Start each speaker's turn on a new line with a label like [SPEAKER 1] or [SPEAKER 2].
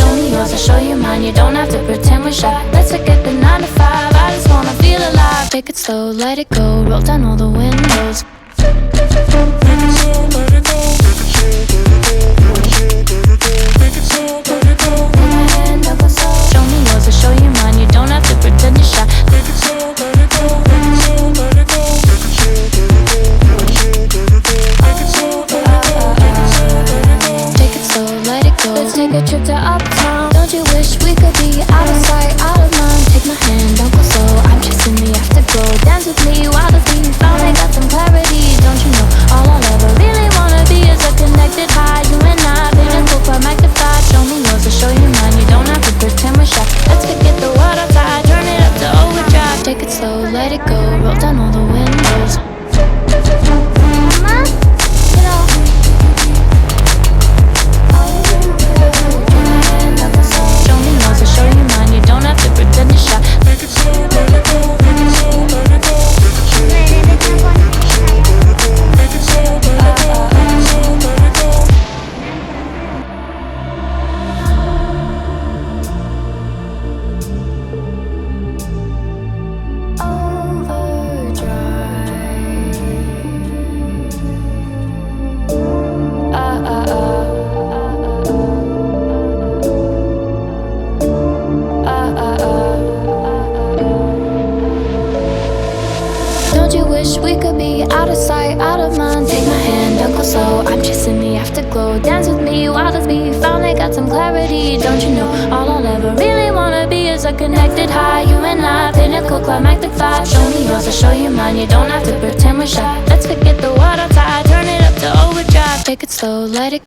[SPEAKER 1] Show me yours, I'll show you mine. You don't have to pretend we're shy. Let's forget the 9 to 5. I just wanna feel alive. Take it slow, let it go. Roll down all the windows. Show me yours, I'll show you mine. You don't have to pretend you're shy. Take it slow, let it go. Let's take a trip to uptown. Don't you wish we could be out of sight, out of mind? Take my hand, don't go slow. I'm chasing the afterglow. Dance with me while the beat finally got some clarity. Don't you know all I'll ever really wanna be is a connected high. You and I, pinnacle club magnified. Show me yours, I'll show you mine. You don't have to pretend we're shy. Let's forget the world outside, turn it up to overdrive. Take it slow, let it go. Roll down all the windows. Don't you wish we could be out of sight, out of mind? Take my hand, don't go slow. I'm chasing the afterglow. Dance with me while the beat finally got some clarity. Don't you know all I'll ever really wanna be is a connected high. You and I, pinnacle club magnified. Show me yours, I'll show you mine. You don't have to pretend we're shy. Let's forget the world outside, turn it up to overdrive. Take it slow, let it